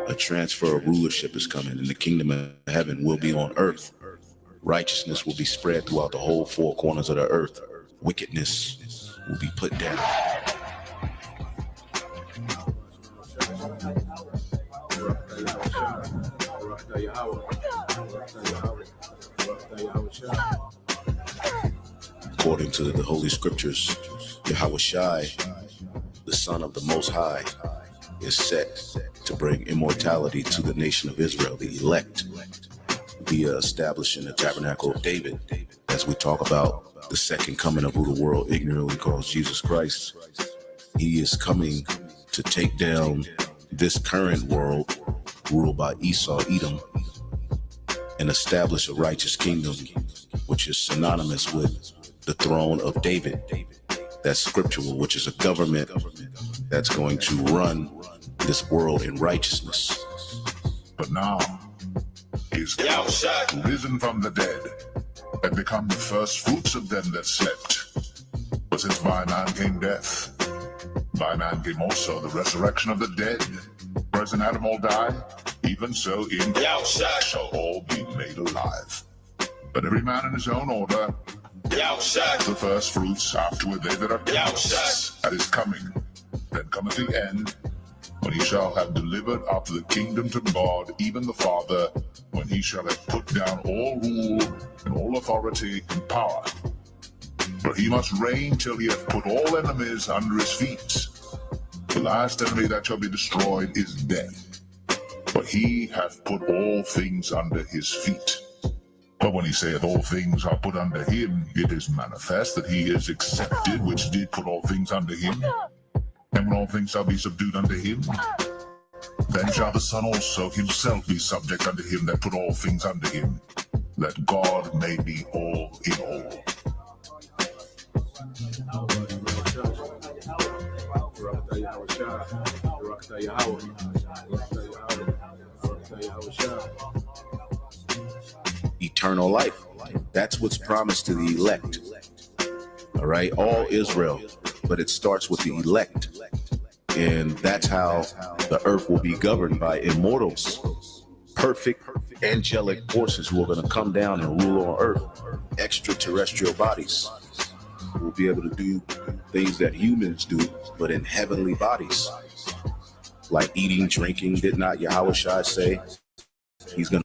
A transfer of rulership is coming, and the kingdom of heaven will be on earth. Righteousness will be spread throughout the whole four corners of the earth. Wickedness will be put down. According to the Holy Scriptures, Yahushai, the Son of the Most High, is set to bring immortality to the nation of Israel, the elect, via establishing the tabernacle of David, as we talk about the second coming of who the world ignorantly calls Jesus Christ. He is coming to take down this current world ruled by Esau, Edom, and establish a righteous kingdom, which is synonymous with the throne of David. That's scriptural, which is a government that's going to run this world in righteousness. But now is Yahushua risen from the dead and become the first fruits of them that slept. For since by man came death, by man came also the resurrection of the dead. For as in Adam all die, even so in Yahushua shall all be made alive. But every man in his own order, Yahushua the first fruits, afterward they that are Yahushua at his coming. Then cometh the end, when he shall have delivered up the kingdom to God, even the Father, when he shall have put down all rule and all authority and power. For he must reign till he hath put all enemies under his feet. The last enemy that shall be destroyed is death. For he hath put all things under his feet. But when he saith all things are put under him, it is manifest that he is accepted, which did put all things under him. And when all things shall be subdued unto him, then shall the Son also himself be subject unto him that put all things under him, that God may be all in all. Eternal life. That's what's promised to the elect. All right, all Israel. But it starts with the elect. And that's how the earth will be governed by immortals, perfect angelic forces who are going to come down and rule on earth. Extraterrestrial bodies will be able to do things that humans do, but in heavenly bodies, like eating, drinking. Did not Yahushua say he's going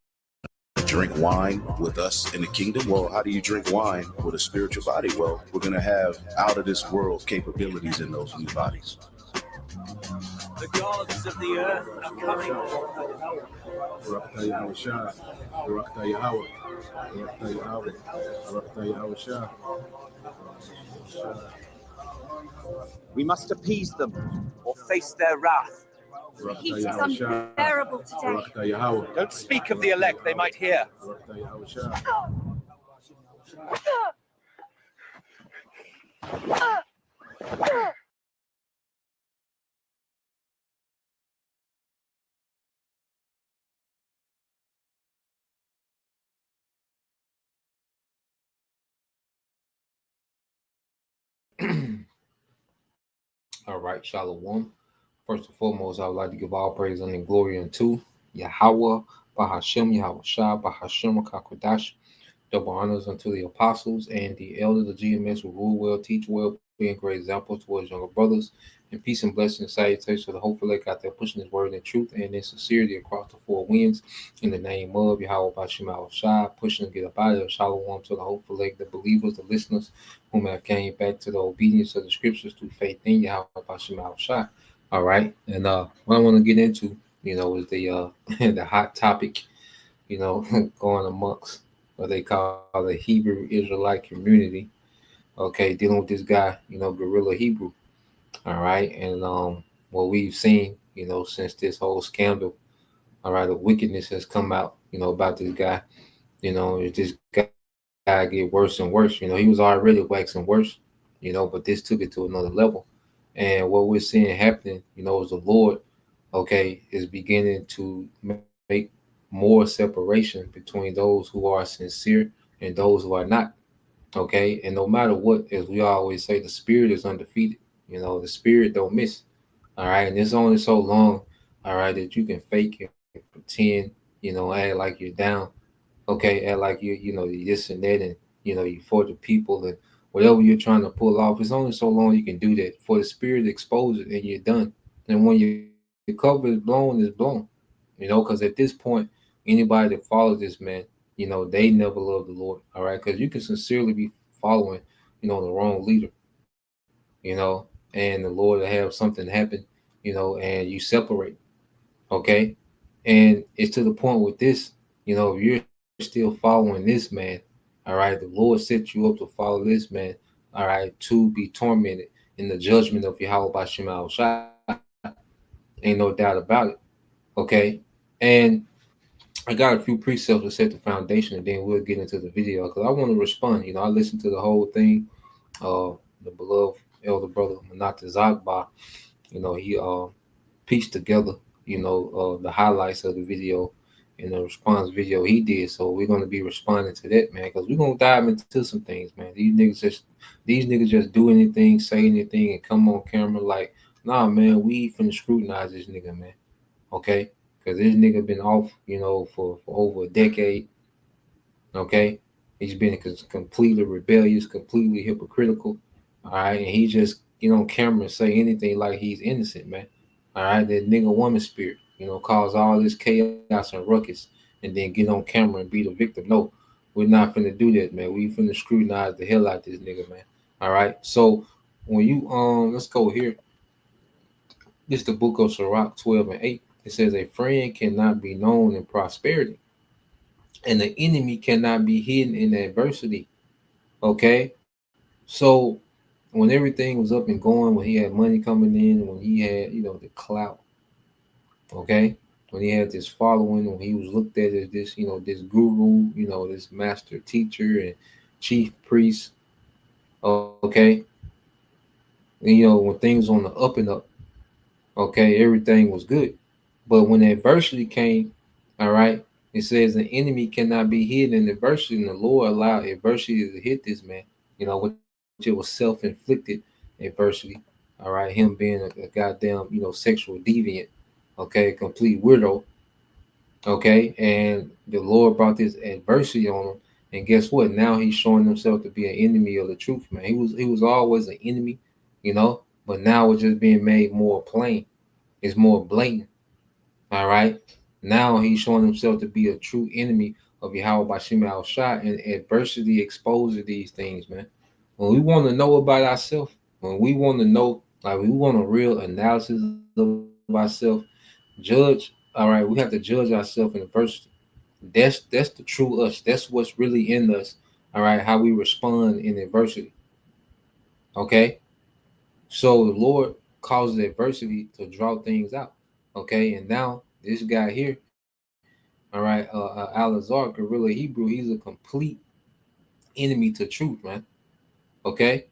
to drink wine with us in the kingdom? Well, how do you drink wine with a spiritual body? Well, we're going to have out of this world capabilities in those new bodies. The gods of the earth are coming. We must appease them or face their wrath. The heat is unbearable today. Don't speak of the elect, they might hear. All right, Shalom. First and foremost, I would like to give all praise and glory unto Yahweh, Bahashem, Yahushua, Bahashem, Kakodash. Double honors unto the apostles and the elders of GMS who rule well, teach well, being great examples towards younger brothers. And peace and blessing and salutation to the hopeful elect out there pushing his word in truth and in sincerity across the four winds. In the name of Yahweh, Bahashem, Yahushua, pushing to get up out of there. Shalom to the hopeful elect, the believers, the listeners, whom have came back to the obedience of the scriptures through faith in Yahweh, Bahashem, Yahushua. All right, and what I want to get into, is the the hot topic, going amongst what they call the Hebrew Israelite community. Okay, dealing with this guy, Guerilla Hebrew. All right, and what we've seen, since this whole scandal, all right, the wickedness has come out, about this guy. This guy get worse and worse. He was already waxing worse, but this took it to another level. And what we're seeing happening, is the Lord, is beginning to make more separation between those who are sincere and those who are not. Okay, and no matter what, as we always say, the spirit is undefeated. The spirit don't miss. All right, and it's only so long, all right, that you can fake and pretend, act like you're down. Okay, act like you this and that, and you for the people and whatever you're trying to pull off. It's only so long you can do that for the spirit to expose it, and you're done. And when your cover is blown, it's blown. Because at this point, anybody that follows this man, they never loved the Lord. All right, because you can sincerely be following, the wrong leader, and the Lord will have something happen, and you separate. Okay, and it's to the point with this, if you're still following this man, all right, the Lord set you up to follow this man, all right, to be tormented in the judgment of Yahweh Bashim al Shai. Ain't no doubt about it. Okay, and I got a few precepts to set the foundation, and then we'll get into the video because I want to respond. I listened to the whole thing. The beloved elder brother Manata Zagba, he pieced together, the highlights of the video and the response video he did. So we're gonna be responding to that, man, because we're gonna dive into some things, man. These niggas just do anything, say anything, and come on camera like, nah, man, we finna scrutinize this nigga, man. Okay, because this nigga been off, for over a decade. Okay, he's been completely rebellious, completely hypocritical. All right, and he just get on camera and say anything like he's innocent, man. All right, that nigga woman spirit, cause all this chaos and ruckus, and then get on camera and be the victim. No, we're not finna do that, man. We finna scrutinize the hell out this nigga, man. All right, so when you let's go here. This is the book of Sirach 12 and 8. It says a friend cannot be known in prosperity, and the enemy cannot be hidden in adversity. Okay, so when everything was up and going, when he had money coming in, when he had the clout, okay, when he had this following, when he was looked at as this this guru, this master teacher and chief priest, okay, when things on the up and up, okay, everything was good. But when adversity came, all right, it says the enemy cannot be hidden in adversity, and the Lord allowed adversity to hit this man, which it was self-inflicted adversity. All right, him being a goddamn, sexual deviant, okay, complete weirdo, okay, and the Lord brought this adversity on him, and guess what? Now he's showing himself to be an enemy of the truth, man. He was always an enemy, but now it's just being made more plain. It's more blatant. All right. Now he's showing himself to be a true enemy of Yahweh Bashim al Shai, and adversity exposes these things, man. When we want to know about ourselves, when we want to know, like we want a real analysis of ourselves, judge. All right, we have to judge ourselves in adversity. That's the true us. That's what's really in us. All right, how we respond in adversity. Okay, so the Lord causes adversity to draw things out. Okay, and now this guy here, all right, Alazar, Guerilla Hebrew, he's a complete enemy to truth, man. Okay,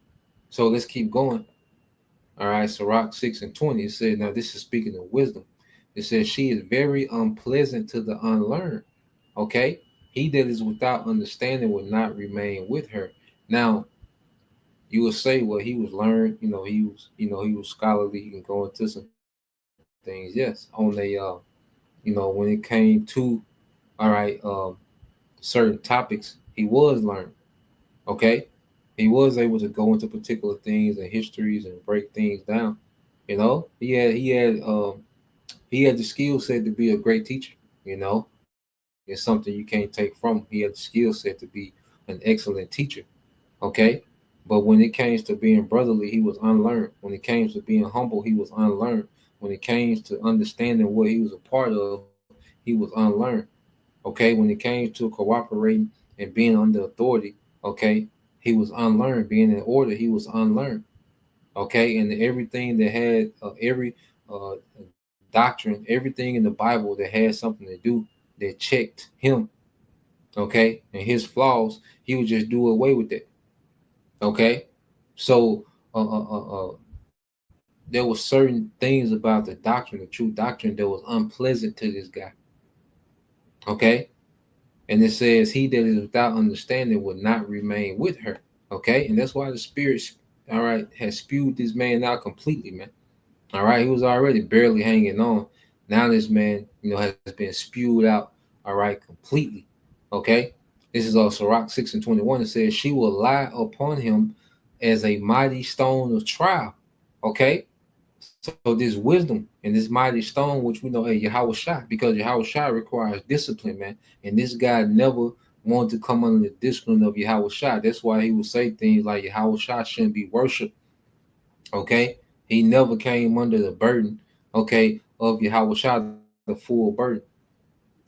so let's keep going. All right, Sirach 6 and 20, it said, now this is speaking of wisdom. It says, she is very unpleasant to the unlearned. Okay, he that is without understanding will not remain with her. Now, you would say, well, he was learned, he was scholarly, he can go into some things. Yes, on when it came to, all right, certain topics, he was learned. Okay, he was able to go into particular things and histories and break things down. He had the skill set to be a great teacher. It's something you can't take from him. He had the skill set to be an excellent teacher. Okay, but when it came to being brotherly, he was unlearned. When it came to being humble, he was unlearned. When it came to understanding what he was a part of, he was unlearned. Okay, when it came to cooperating and being under authority, okay, he was unlearned. Being in order, he was unlearned. Okay, and everything that had every doctrine, everything in the Bible that had something to do that checked him, okay, and his flaws, he would just do away with it. Okay, so there were certain things about the doctrine, the true doctrine, that was unpleasant to this guy. Okay. And it says, he that is without understanding will not remain with her. Okay. And that's why the Spirit, all right, has spewed this man out completely, man. All right. He was already barely hanging on. Now this man, has been spewed out, all right, completely. Okay. This is also Sirach 6 and 21. It says, she will lie upon him as a mighty stone of trial. Okay. So this wisdom and this mighty stone, which we know, hey, Yahweh Shai, because Yahweh Shai requires discipline, man. And this guy never wanted to come under the discipline of Yahweh Shai. That's why he would say things like Yahweh Shai shouldn't be worshipped. Okay. He never came under the burden, okay, of Yahweh Shai, the full burden.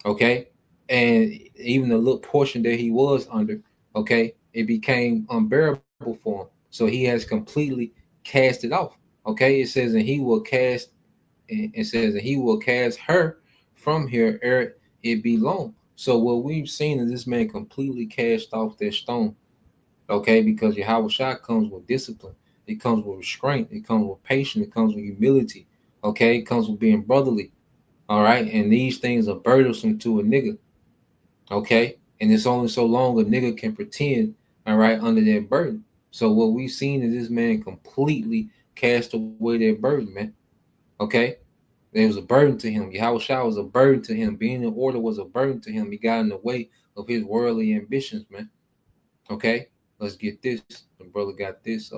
Okay. And even the little portion that he was under, okay, it became unbearable for him. So he has completely cast it off. Okay. It says, and he will cast, it says, and he will cast her from here ere it be long. So what we've seen is this man completely cast off that stone. Okay, because Yahweh Shai comes with discipline, it comes with restraint, it comes with patience, it comes with humility. Okay, it comes with being brotherly. All right, and these things are burdensome to a nigga. Okay, and it's only so long a nigga can pretend. All right, under that burden. So what we've seen is this man completely cast away that burden, man. Okay, there was a burden to him. Yahweh Shai was a burden to him. Being in order was a burden to him. He got in the way of his worldly ambitions, man. Okay, let's get this. The brother got this.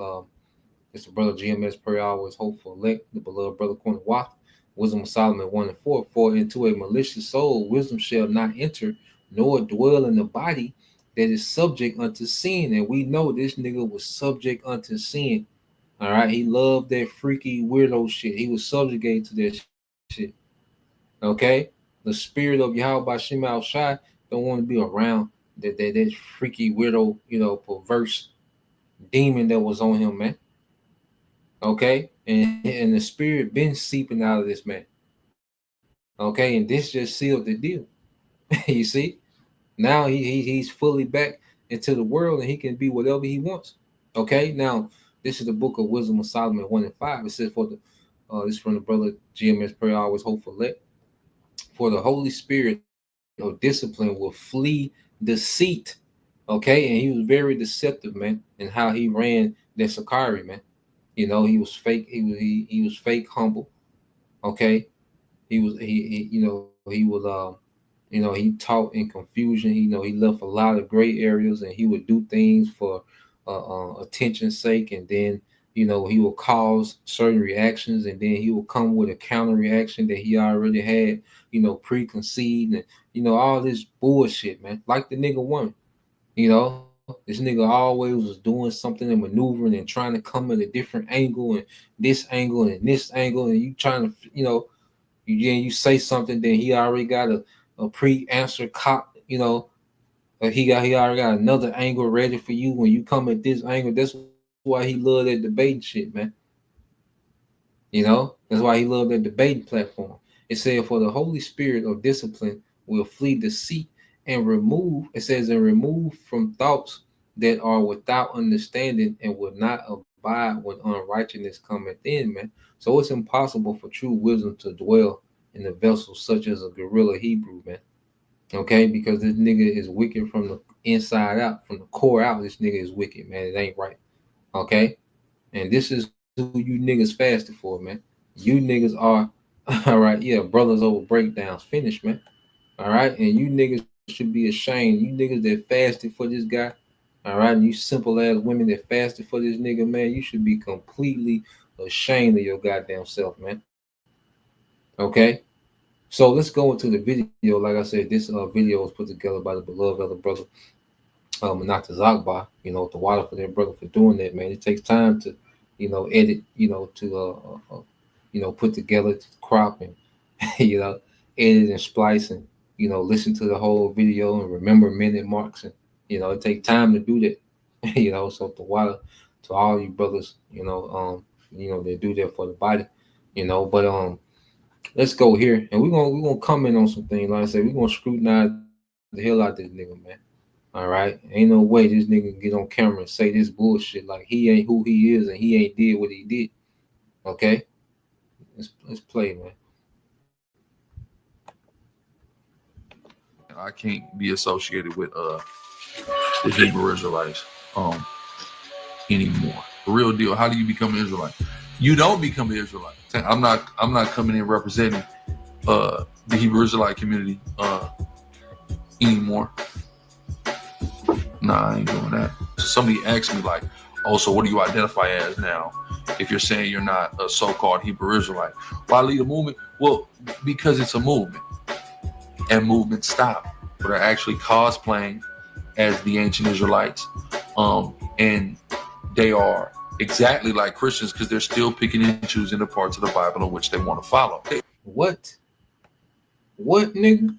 It's the brother GMS prayer always hopeful elect, the beloved brother Corner Watt. Wisdom of Solomon 1 and 4. For into a malicious soul wisdom shall not enter, nor dwell in the body that is subject unto sin. And we know this nigga was subject unto sin. All right, he loved that freaky weirdo shit. He was subjugated to that shit. Okay, the spirit of Yahweh Bashim Al Shai don't want to be around that freaky weirdo, perverse demon that was on him, man. Okay, and the spirit been seeping out of this man. Okay, and this just sealed the deal. You see, now he's fully back into the world and he can be whatever he wants. Okay, now this is the book of Wisdom of Solomon 1 and 5. It says, for the this is from the brother GMS prayer always hopeful let. For the Holy Spirit of discipline will flee deceit. Okay, and he was very deceptive, man, in how he ran that Sakari, man. He was fake. He was fake humble. Okay, he was he taught in confusion. He left a lot of gray areas, and he would do things for attention's sake, and then he will cause certain reactions, and then he will come with a counter reaction that he already had preconceived, and all this bullshit, man. Like the nigga one, this nigga always was doing something and maneuvering and trying to come at a different angle and this angle and this angle, and you trying to you say something, then he already got a pre-answer cop, he already got another angle ready for you when you come at this angle. That's why he loved that debating shit, man. That's why he loved that debating platform. It said, for the Holy Spirit of discipline will flee deceit and remove, it says, and remove from thoughts that are without understanding and will not abide when unrighteousness cometh in, man. So it's impossible for true wisdom to dwell in a vessel such as a Guerilla Hebrew, man. Okay, because this nigga is wicked from the inside out, from the core out. This nigga is wicked, man. It ain't right. Okay, and this is who you niggas fasted for, man. You niggas are, all right, yeah, brothers over breakdowns. Finish, man. All right, and you niggas should be ashamed. You niggas that fasted for this guy, all right, and you simple ass women that fasted for this nigga, man, you should be completely ashamed of your goddamn self, man. Okay, so let's go into the video. Like I said, this video was put together by the beloved other brother, not the Zagba, the water for their brother for doing that, man. It takes time to, edit, to, put together to crop and, edit and splice and, listen to the whole video and remember minute marks. And, it takes time to do that, so the water to all you brothers, they do that for the body, but, let's go here and we're gonna comment on some things. Like I said, we're gonna scrutinize the hell out this nigga, man. All right, ain't no way this nigga can get on camera and say this bullshit like he ain't who he is and he ain't did what he did. Okay, let's play, man. I can't be associated with the Hebrew Israelites anymore. The real deal. How do you become an Israelite? You don't become an Israelite. I'm not coming in representing the Hebrew Israelite community anymore. Nah, I ain't doing that. Somebody asked me like, oh, so what do you identify as now? If you're saying you're not a so-called Hebrew Israelite, why lead a movement? Well, because it's a movement, and movements stop. But are actually cosplaying as the ancient Israelites, and they are exactly like Christians because they're still picking and choosing the parts of the Bible in which they want to follow. What, nigga?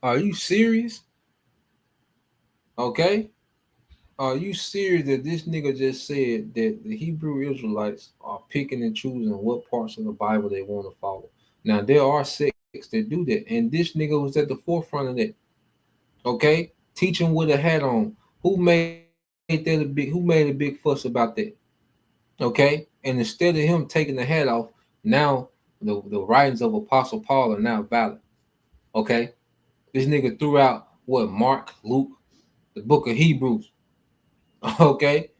Are you serious? Okay, are you serious that this nigga just said that the Hebrew Israelites are picking and choosing what parts of the Bible they want to follow? Now there are sects that do that, and this nigga was at the forefront of that. Okay, teaching with a hat on. Who made that a big? Who made a big fuss about that? Okay, and instead of him taking the hat off, now the writings of Apostle Paul are now valid. Okay, this nigga threw out what Mark, Luke, the book of Hebrews. Okay,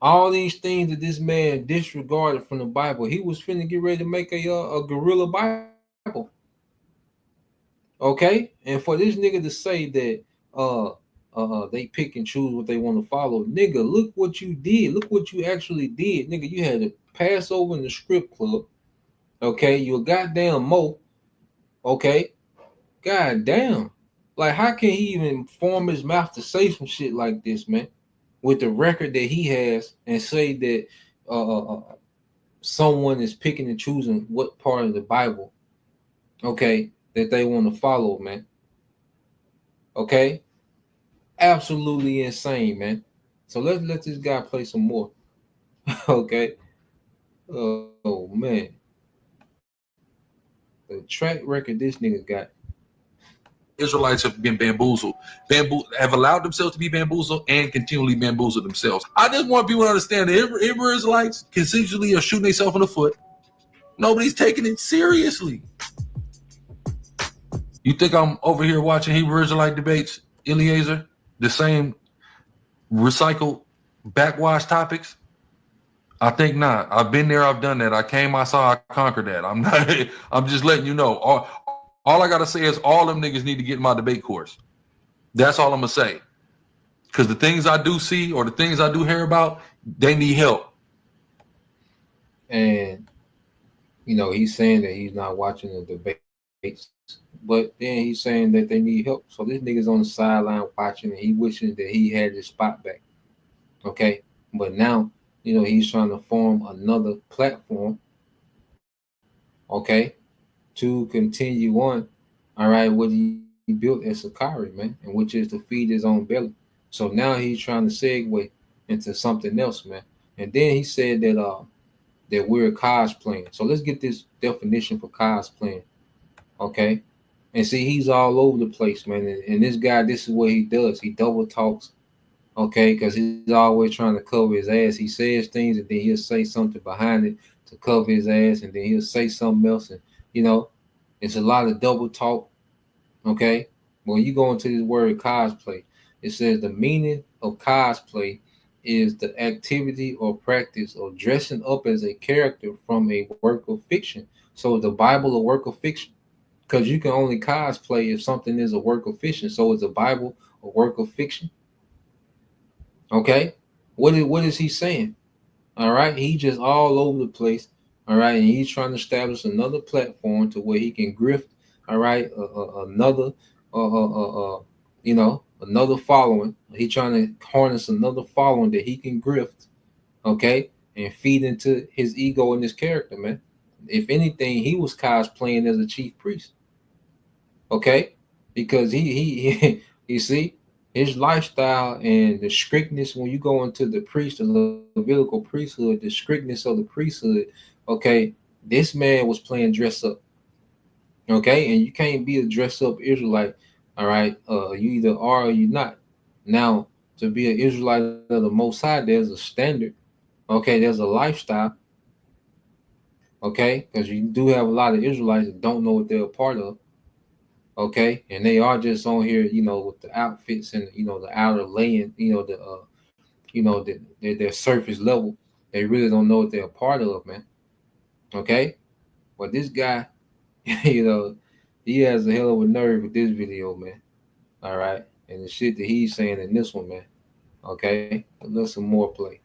all these things that this man disregarded from the Bible, he was finna get ready to make a guerrilla Bible. Okay, and for this nigga to say that they pick and choose what they want to follow, nigga, look what you did. Look what you actually did, nigga. You had to pass over in the strip club. Okay, you a goddamn mo. Okay, goddamn. Like, how can he even form his mouth to say some shit like this, man? With the record that he has, and say that someone is picking and choosing what part of the Bible, okay, that they want to follow, man. Okay, absolutely insane, man. So let's let this guy play some more. Okay. Oh man, the track record this nigga got. Israelites have been have allowed themselves to be bamboozled and continually bamboozle themselves. I just want people to understand that Hebrew Israelites consistently are shooting themselves in the foot. Nobody's taking it seriously. You think I'm over here watching Hebrew Israelite debates, Eliezer? The same recycled, backwash topics? I think not. I've been there. I've done that. I came. I saw. I conquered that. I'm not. I'm just letting you know. All I gotta say is all them niggas need to get in my debate course. That's all I'm gonna say. Because the things I do see or the things I do hear about, they need help. And he's saying that he's not watching the debates, but then he's saying that they need help. So this nigga's on the sideline watching, and he wishing that he had his spot back. Okay, but now he's trying to form another platform. Okay, to continue on. All right, what he built at Sakari, man, and which is to feed his own belly. So now he's trying to segue into something else, man. And then he said that we're cosplaying. So let's get this definition for cosplaying. Okay. And see, he's all over the place, man. And this guy, this is what he does. He double talks, okay, because he's always trying to cover his ass. He says things and then he'll say something behind it to cover his ass, and then he'll say something else. And it's a lot of double talk. Okay. When you go into this word cosplay, it says the meaning of cosplay is the activity or practice of dressing up as a character from a work of fiction. So is the Bible a work of fiction? Because you can only cosplay if something is a work of fiction. So is the Bible a work of fiction? Okay. What is he saying? All right. He just all over the place. All right. And he's trying to establish another platform to where he can grift. All right. Another another following. He's trying to harness another following that he can grift, okay, and feed into his ego and his character, man. If anything, he was cosplaying as a chief priest, okay, because he you see his lifestyle and the strictness when you go into the Levitical priesthood, the strictness of the priesthood, okay, this man was playing dress up, okay, and you can't be a dress up Israelite. All right, you either are or you're not. Now, to be an Israelite of the Most High, there's a standard. Okay, there's a lifestyle. Okay, because you do have a lot of Israelites that don't know what they're a part of. Okay, and they are just on here, with the outfits and the outer laying, their surface level. They really don't know what they're a part of, man. Okay, but this guy, you know, he has a hell of a nerve with this video, man. All right, and the shit that he's saying in this one, man. Okay, let's some more play.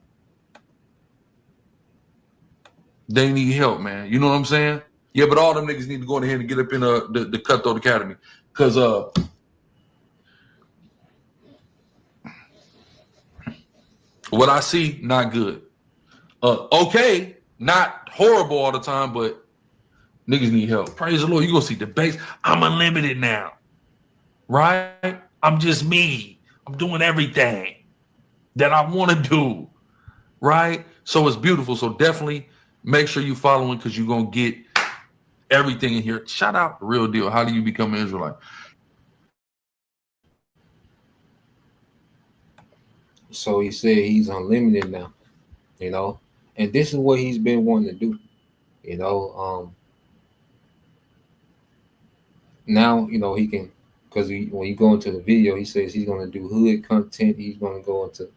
They need help, man. You know what I'm saying? Yeah, but all them niggas need to go ahead and get up in the Cutthroat Academy. Cause what I see, not good. Okay, not horrible all the time, but niggas need help. Praise the Lord. You gonna see debates. I'm unlimited now. Right? I'm just me. I'm doing everything that I want to do. Right? So it's beautiful. So definitely make sure you following because you're gonna get everything in here. Shout out the real deal. How do you become an Israelite? So he said he's unlimited now, and this is what he's been wanting to do, now he can, because when you go into the video, he says he's going to do hood content, he's going to go into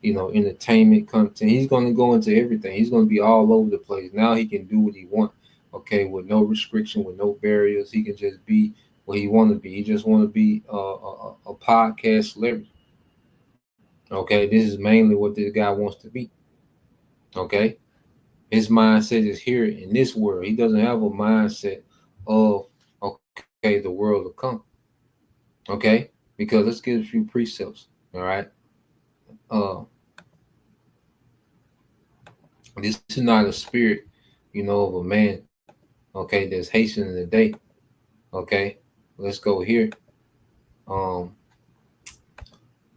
entertainment content, he's going to go into everything, he's going to be all over the place. Now he can do what he wants, okay, with no restriction, with no barriers. He can just be what he want to be. He just want to be a podcast celebrity. Okay, this is mainly what this guy wants to be. Okay, his mindset is here in this world. He doesn't have a mindset of the world to come. Okay, because let's get a few precepts. All right, this is not a spirit, of a man. Okay, that's hastening the day. Okay, let's go here.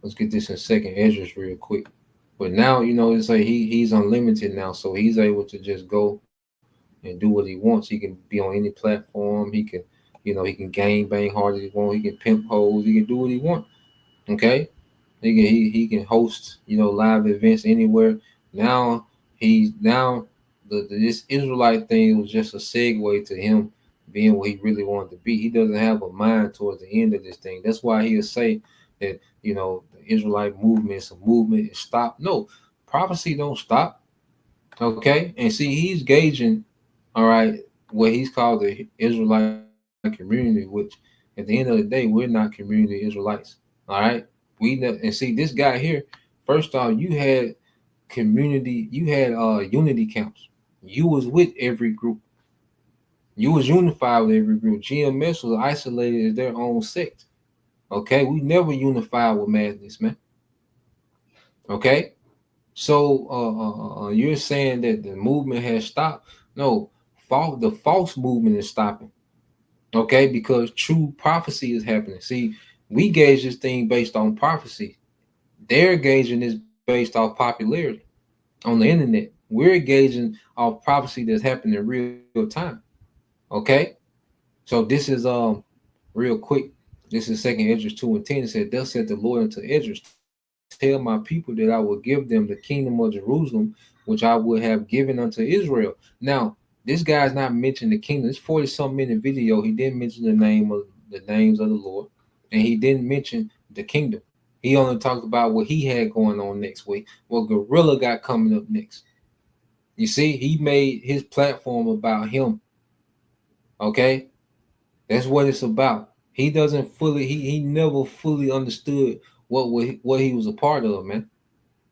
Let's get this in second Esdras real quick. But now, it's like he's unlimited now, so he's able to just go and do what he wants. He can be on any platform. He can, he can gang bang hard as he wants. He can pimp hoes. He can do what he wants. Okay, he can host, live events anywhere. Now this Israelite thing was just a segue to him being what he really wanted to be. He doesn't have a mind towards the end of this thing. That's why he'll say that the Israelite movement is a movement. It stopped. No, prophecy don't stop. Okay, and see, he's gauging, all right, what he's called the Israelite community, which at the end of the day, we're not community Israelites. All right, and see this guy here. First off, you had community, you had unity camps. You was with every group. You was unified with every group. GMS was isolated as their own sect. Okay, we never unified with madness, man. Okay, so you're saying that the movement has stopped? No, the false movement is stopping. Okay, because true prophecy is happening. See, we gauge this thing based on prophecy. They're gauging this based off popularity on the internet. We're gauging off prophecy that's happening in real time. Okay, so this is real quick. This is second Esdras 2:10. It said, "Thus said the Lord unto Esdras, tell my people that I will give them the kingdom of Jerusalem, which I would have given unto Israel." Now, this guy's not mentioning the kingdom. It's 40-some minute video. He didn't mention the names of the Lord, and he didn't mention the kingdom. He only talked about what he had going on next week, what Guerilla got coming up next. You see, he made his platform about him. Okay, that's what it's about. He doesn't fully, he never fully understood what he was a part of, man.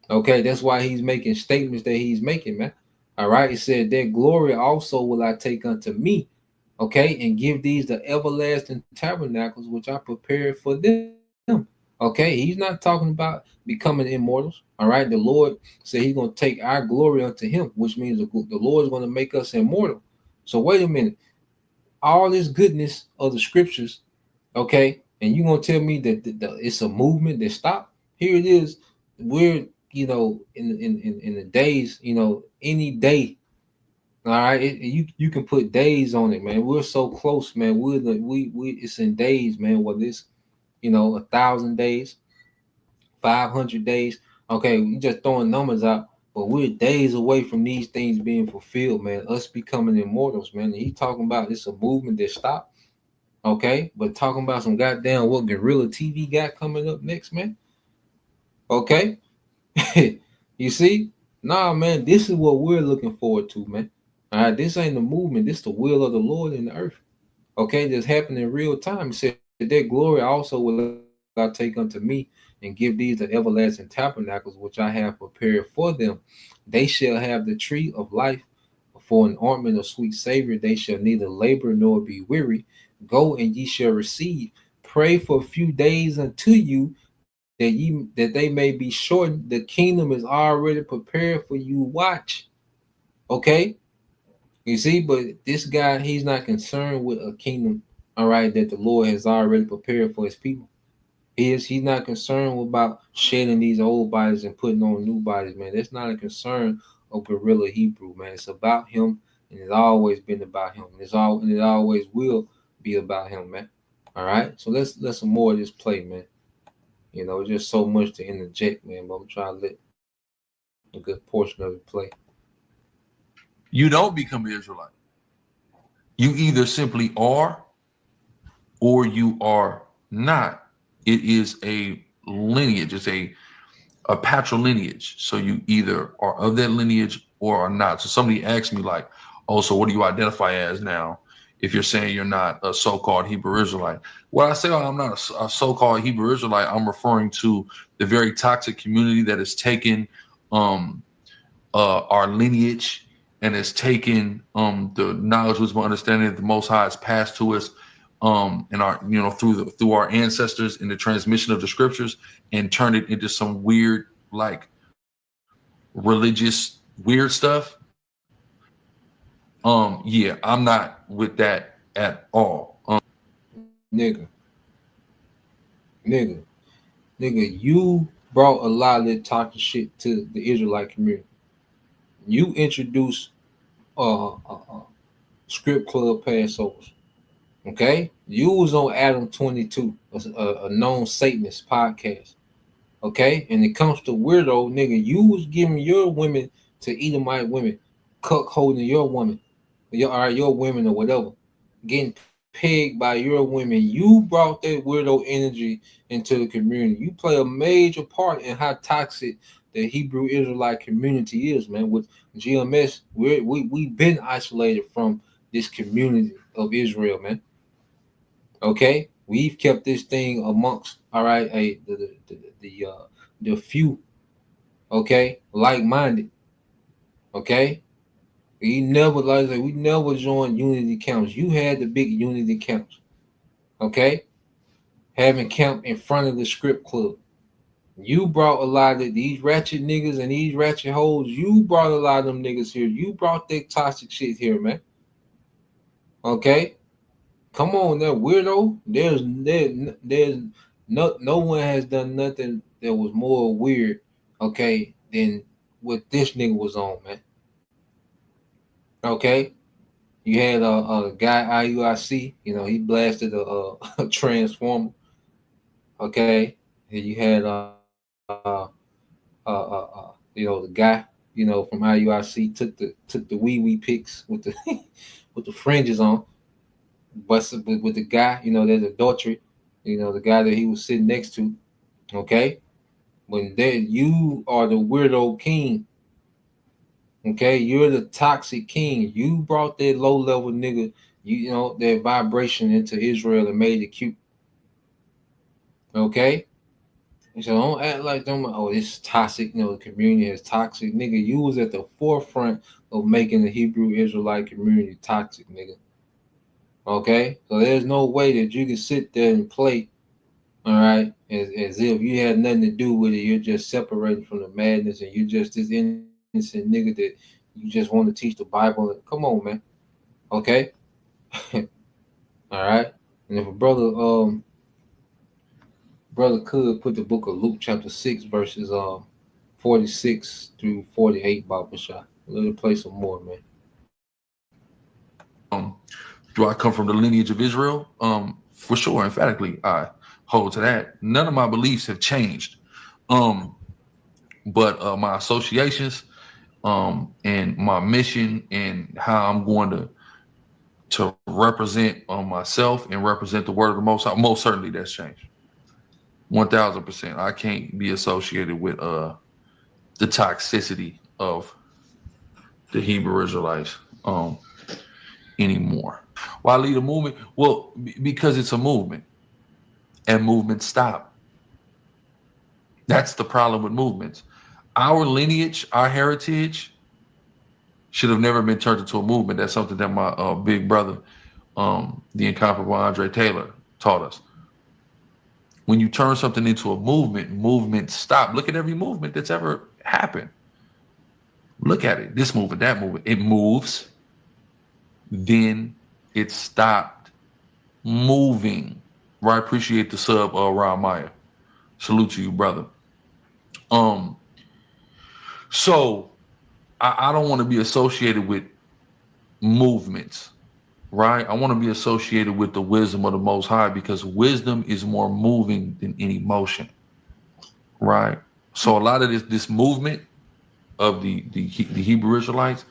Okay, that's why he's making statements that he's making, man. All right, he said, "Their glory also will I take unto me, okay, and give these the everlasting tabernacles which I prepared for them." Okay, he's not talking about becoming immortals. All right, the Lord said he's going to take our glory unto him, which means the Lord is going to make us immortal. So wait a minute, all this goodness of the scriptures, okay, and you're going to tell me that it's a movement that stopped? Here it is. We're in the days, any day. All right, you can put days on it, man. We're so close, man. We it's in days, man. Whether it's 1,000 days, 500 days. Okay, we just throwing numbers out, but we're days away from these things being fulfilled, man. Us becoming immortals, man. And he's talking about it's a movement that stopped. Okay, but talking about some goddamn what Guerilla TV got coming up next, man. Okay, you see, nah, man, this is what we're looking forward to, man. All right, this ain't the movement. This the will of the Lord in the earth. Okay, this happened in real time. He said, "That glory also will I take unto me, and give these the everlasting tabernacles which I have prepared for them. They shall have the tree of life for an ornament of sweet savor. They shall neither labor nor be weary. Go and ye shall receive. Pray for a few days unto you that they may be shortened. The kingdom is already prepared for you. Watch, okay." You see, but this guy, he's not concerned with a kingdom, all right, that the Lord has already prepared for his people. He's not concerned about shedding these old bodies and putting on new bodies, man. That's not a concern of Guerilla Hebrew, man. It's about him, and it's always been about him. And it always will be about him, man. All right. So let's let some more of this play, man. You know, just so much to interject, man. But I'm trying to let a good portion of it play. You don't become an Israelite. You either simply are or you are not. It is a lineage. It's a patrilineage. So you either are of that lineage or are not. So somebody asked me like, oh, so what do you identify as now if you're saying you're not a so-called Hebrew Israelite? When I say I'm not a so-called Hebrew Israelite, I'm referring to the very toxic community that has taken our lineage and has taken the knowledge, wisdom, understanding that the Most High has passed to us and our, you know, through our ancestors in the transmission of the scriptures, and turned it into some weird, like religious weird stuff. Yeah, I'm not with that at all. Nigga, nigga, nigga, you brought a lot of that toxic shit to the Israelite community. You introduced script club Passovers. Okay, you was on Adam 22, a known Satanist podcast. Okay, and it comes to weirdo, nigga, you was giving your women to Edomite women, cuck holding your woman, your women or whatever, getting pegged by your women. You brought that weirdo energy into the community. You play a major part in how toxic the Hebrew Israelite community is, man. With GMS, we've been isolated from this community of Israel, man. Okay, we've kept this thing amongst, all right, the few, okay, like-minded. Okay, we never joined unity camps. You had the big unity camps. Okay, having camp in front of the script club. You brought a lot of these ratchet niggas and these ratchet hoes. You brought a lot of them niggas here. You brought that toxic shit here, man. Okay, come on, that weirdo. There's no one has done nothing that was more weird, okay, than what this nigga was on, man. Okay, you had a guy IUIC, you know, he blasted a transformer. Okay, and you had you know, the guy, you know, from IUIC took the wee pics with the with the fringes on, but with the guy, you know, there's adultery, you know, the guy that he was sitting next to. Okay, when that you are the weirdo king. Okay, you're the toxic king. You brought that low level nigga, you know, that vibration into Israel and made it cute. Okay, so don't act like them. Oh, it's toxic. You know, the community is toxic, nigga. You was at the forefront of making the Hebrew Israelite community toxic, nigga. Okay, so there's no way that you can sit there and play, all right, as if you had nothing to do with it. You're just separated from the madness, and you're just this innocent nigga that you just want to teach the Bible. Come on, man. Okay, all right. And if a brother could put the book of Luke chapter 6 verses 46 through 48, Baba Shah. Let it play some more, man. Do I come from the lineage of Israel? For sure, emphatically, I hold to that. None of my beliefs have changed. But my associations, and my mission and how I'm going to to represent myself and represent the word of the Most High, most certainly that's changed. 1000%. I can't be associated with the toxicity of the Hebrew Israelites anymore. Why lead a movement? Well, because it's a movement, and movements stop. That's the problem with movements. Our lineage, our heritage, should have never been turned into a movement. That's something that my big brother, the incomparable Andre Taylor, taught us. When you turn something into a movement, movements stop. Look at every movement that's ever happened. Look at it. This movement, that movement. It moves, then it stopped moving. Right? Appreciate the sub, Ron Meyer. Salute to you, brother. So I don't want to be associated with movements, right? I want to be associated with the wisdom of the Most High, because wisdom is more moving than any motion, right? So a lot of this movement of the Hebrew Israelites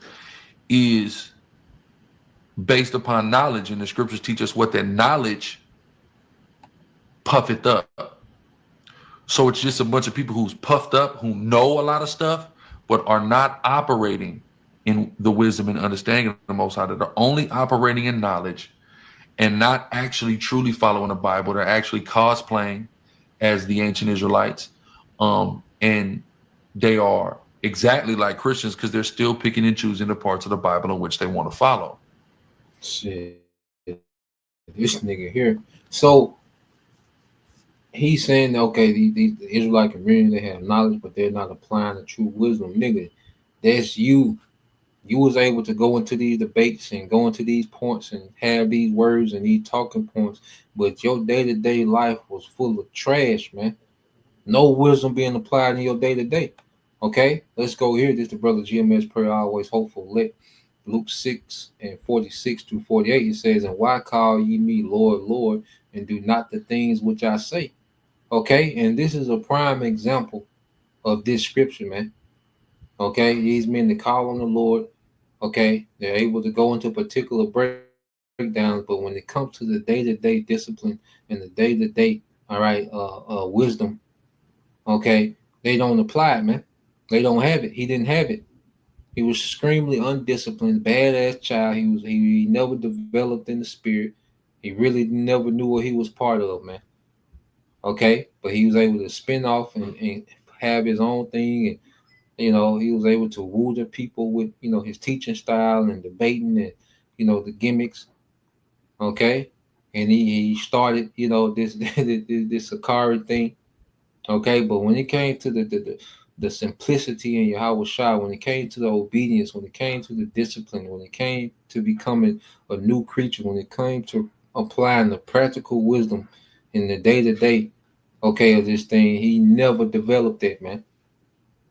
is based upon knowledge, and the scriptures teach us what that knowledge puffeth up. So it's just a bunch of people who's puffed up, who know a lot of stuff, but are not operating in the wisdom and understanding of the Most High. That are only operating in knowledge and not actually truly following the Bible. They're actually cosplaying as the ancient Israelites. And they are exactly like Christians, because they're still picking and choosing the parts of the Bible in which they want to follow. Shit, this nigga here. So he's saying, okay, the Israelite community, they have knowledge, but they're not applying the true wisdom. Nigga, that's you. You was able to go into these debates and go into these points and have these words and these talking points, but your day-to-day life was full of trash, man. No wisdom being applied in your day-to-day. Okay, let's go here. This is the brother GMS prayer, always hopeful, lit. Luke 6 and 46 through 48, it says, and why call ye me Lord, Lord, and do not the things which I say? Okay, and this is a prime example of this scripture, man. Okay, these men that call on the Lord, okay, they're able to go into particular breakdowns, but when it comes to the day-to-day discipline and the day-to-day, all right, wisdom, okay, they don't apply it, man. They don't have it. He didn't have it. He was extremely undisciplined, badass child. He never developed in the spirit. He really never knew what he was part of, man. Okay, but he was able to spin off and have his own thing, and he was able to woo the people with his teaching style and debating and the gimmicks. Okay, and he started this this Sakari thing. Okay, but when it came to the simplicity in Yahweh Shai, when it came to the obedience, when it came to the discipline, when it came to becoming a new creature, when it came to applying the practical wisdom in the day-to-day, okay, of this thing, he never developed that, man.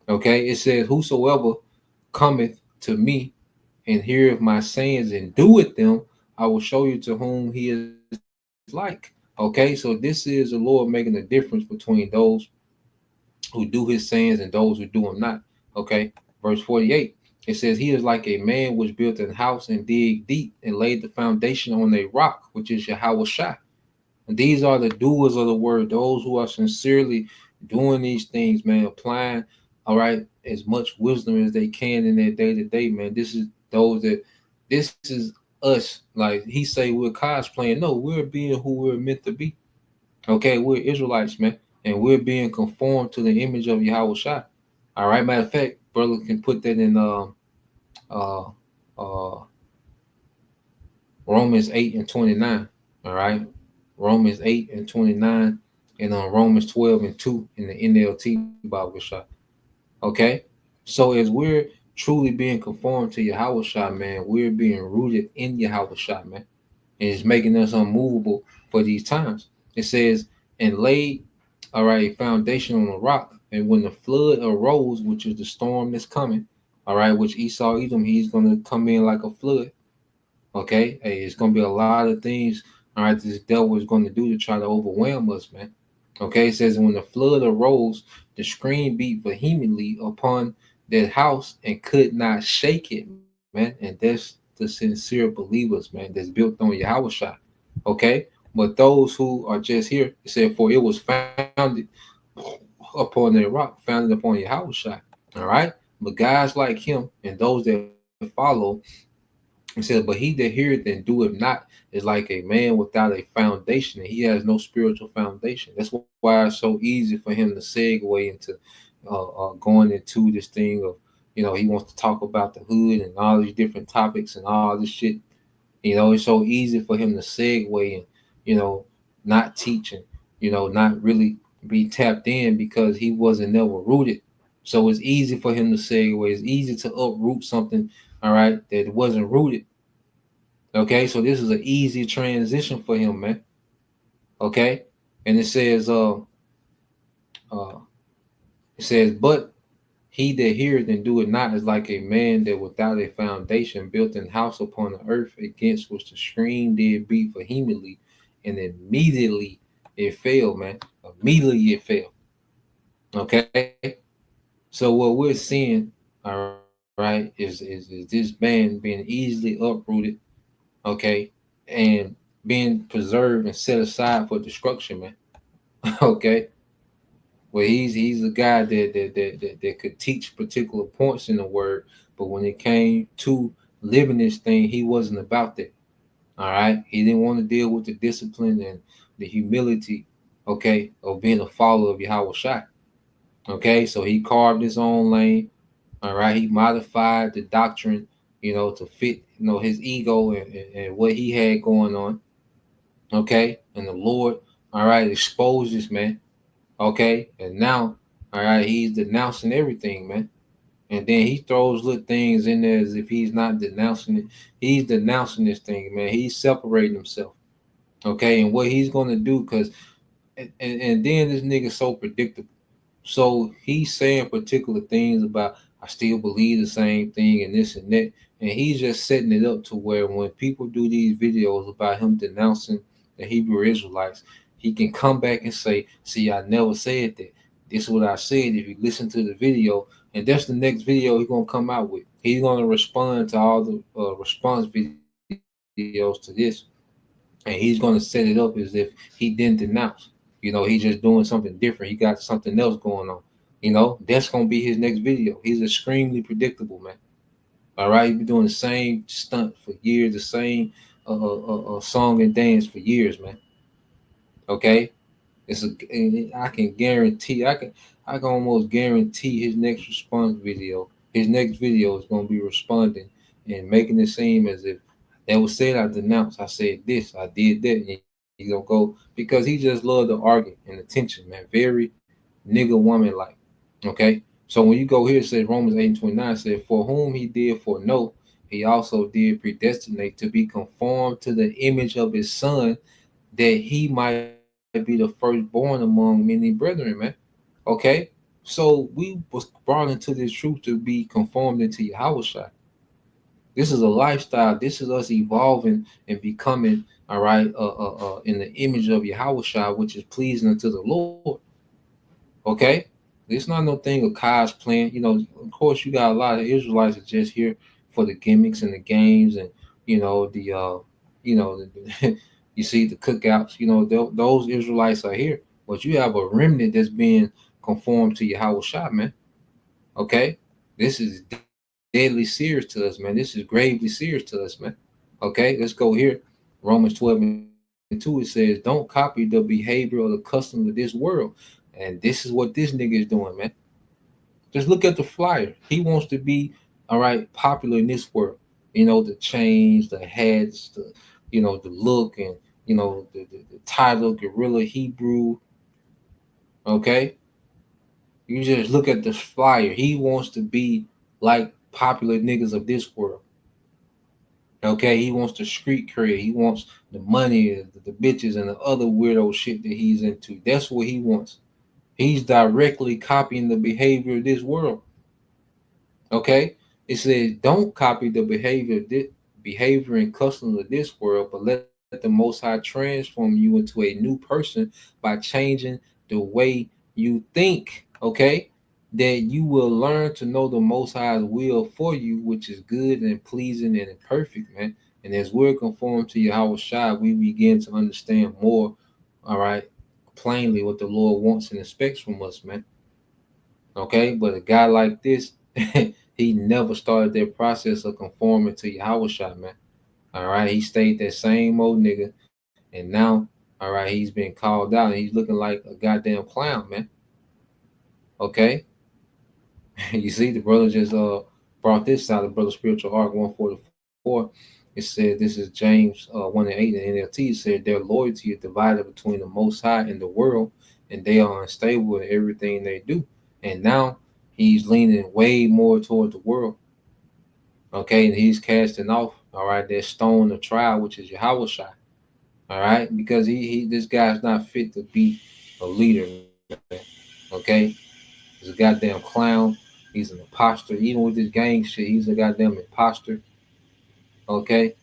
Okay, it says, whosoever cometh to me and heareth my sayings and doeth them, I will show you to whom he is like. Okay, so this is the Lord making a difference between those who do his sayings and those who do them not. Okay, verse 48, it says, he is like a man which built a house and dig deep and laid the foundation on a rock, which is Yahweh Shai. And these are the doers of the word, those who are sincerely doing these things, man, applying, all right, as much wisdom as they can in their day-to-day, man. This is us. Like he say, we're cosplaying. No, we're being who we're meant to be. Okay, we're Israelites, man, and we're being conformed to the image of Yahweh Shai. All right, matter of fact, brother can put that in Romans 8 and 29. All right, Romans 8 and 29, and on Romans 12 and 2 in the NLT Bible shot. Okay, so as we're truly being conformed to Yahweh Shai, man, we're being rooted in Yahweh Shai, man, and it's making us unmovable for these times. It says, and laid, all right, a foundation on a rock, and when the flood arose, which is the storm that's coming, all right, which Esau Edom, he's going to come in like a flood. Okay, hey, it's going to be a lot of things, all right, this devil is going to do to try to overwhelm us, man. Okay, it says, when the flood arose, the stream beat vehemently upon that house and could not shake it, man. And that's the sincere believers, man, that's built on Yahweh. Okay? But those who are just here, it said, for it was founded upon a rock, founded upon Yahweh. All right? But guys like him and those that follow, he said, but he that heareth and doeth not is like a man without a foundation, and he has no spiritual foundation. That's why it's so easy for him to segue into going into this thing of, he wants to talk about the hood and all these different topics and all this shit. It's so easy for him to segue and, not teaching, not really be tapped in because he wasn't never rooted. So it's easy for him to segue. It's easy to uproot something, all right, that wasn't rooted. Okay, so this is an easy transition for him, man. Okay, and it says, but he that heareth and doeth not is like a man that without a foundation built an house upon the earth, against which the stream did beat vehemently, and immediately it fell, man. Immediately it fell. Okay, so what we're seeing, all right, is this man being easily uprooted, okay, and being preserved and set aside for destruction, man. Okay, well, he's a guy that could teach particular points in the word, but when it came to living this thing, he wasn't about that. All right, he didn't want to deal with the discipline and the humility, okay, of being a follower of Yahweh Shai. Okay, so he carved his own lane. All right, he modified the doctrine, to fit, his ego and what he had going on. Okay, and the Lord, all right, exposed this man. Okay, and now, all right, he's denouncing everything, man. And then he throws little things in there as if he's not denouncing it. He's denouncing this thing, man. He's separating himself. Okay, and what he's gonna do, because and then this nigga's so predictable. So he's saying particular things about, I still believe the same thing and this and that. And he's just setting it up to where when people do these videos about him denouncing the Hebrew Israelites, he can come back and say, see, I never said that. This is what I said. If you listen to the video, and that's the next video he's going to come out with. He's going to respond to all the response videos to this. And he's going to set it up as if he didn't denounce. He's just doing something different. He got something else going on. That's going to be his next video. He's extremely predictable, man. All right, he's been doing the same stunt for years, the same song and dance for years, man. Okay, I can guarantee, I can almost guarantee his next response video. His next video is going to be responding and making it seem as if that was said. I denounced. I said this. I did that. And he's gonna go because he just loved the argument and attention, man. Very nigga woman like. Okay. So when you go here, it says Romans 8:29 said, for whom he did foreknow, he also did predestinate to be conformed to the image of his son, that he might be the firstborn among many brethren, man. Okay. So we was brought into this truth to be conformed into Yahweh. This is a lifestyle. This is us evolving and becoming, all right, in the image of Yahweh, which is pleasing unto the Lord. Okay? It's not no thing of cosplaying. Of course, you got a lot of Israelites that just here for the gimmicks and the games and, you see the cookouts. Those Israelites are here. But you have a remnant that's being conformed to Yahweh, man. Okay? This is deadly serious to us, man. This is gravely serious to us, man. Okay, let's go here. Romans 12:2, it says, don't copy the behavior or the customs of this world. And this is what this nigga is doing, man. Just look at the flyer. He wants to be, all right, popular in this world. The chains, the hats, the look, and the title, Guerilla, Hebrew. Okay, you just look at the flyer. He wants to be like popular niggas of this world. Okay, he wants the street cred. He wants the money, the bitches, and the other weirdo shit that he's into. That's what he wants. He's directly copying the behavior of this world. Okay, it says don't copy the behavior and customs of this world, but let the Most High transform you into a new person by changing the way you think. Okay, that you will learn to know the Most High's will for you, which is good and pleasing and perfect, man. And as we're conformed to Yahweh Shai, we begin to understand more, all right, plainly what the Lord wants and expects from us, man. Okay, but a guy like this, he never started that process of conforming to Yahweh Shai, man. All right, he stayed that same old nigga, and now, all right, he's been called out, and he's looking like a goddamn clown, man. Okay, you see, the brother just brought this out, the brother spiritual arc 144. It said this is James 1:8 in NLT. It said their loyalty is divided between the Most High and the world, and they are unstable in everything they do. And now he's leaning way more toward the world. Okay, and he's casting off, all right, that stone of trial, which is Yahweh Shai. All right, because he this guy's not fit to be a leader, man. Okay, he's a goddamn clown. He's an imposter. Even with this gang shit, he's a goddamn imposter. Okay,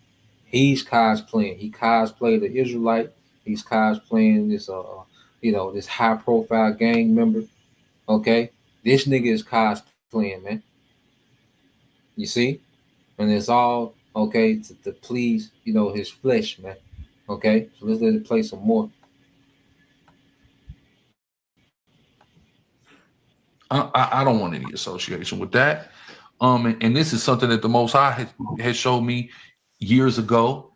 he's cosplaying. He cosplayed the Israelite. He's cosplaying this this high profile gang member. Okay, this nigga is cosplaying, man. You see, and it's all okay to please his flesh, man. Okay, so let's let it play some more. I don't want any association with that. And this is something that the Most High has showed me years ago,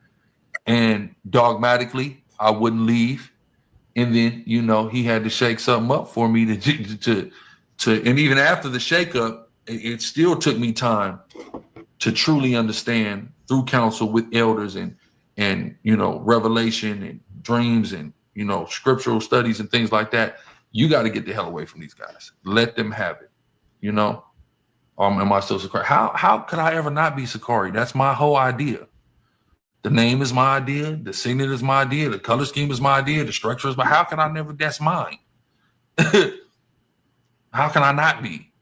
and dogmatically I wouldn't leave. And then he had to shake something up for me to and even after the shakeup, it still took me time to truly understand through counsel with elders and revelation and dreams and scriptural studies and things like that. You got to get the hell away from these guys. Let them have it. Am I still Sakari? How could I ever not be Sakari? That's my whole idea. The name is my idea. The signet is my idea. The color scheme is my idea. The structure is my. How can I never? That's mine. How can I not be?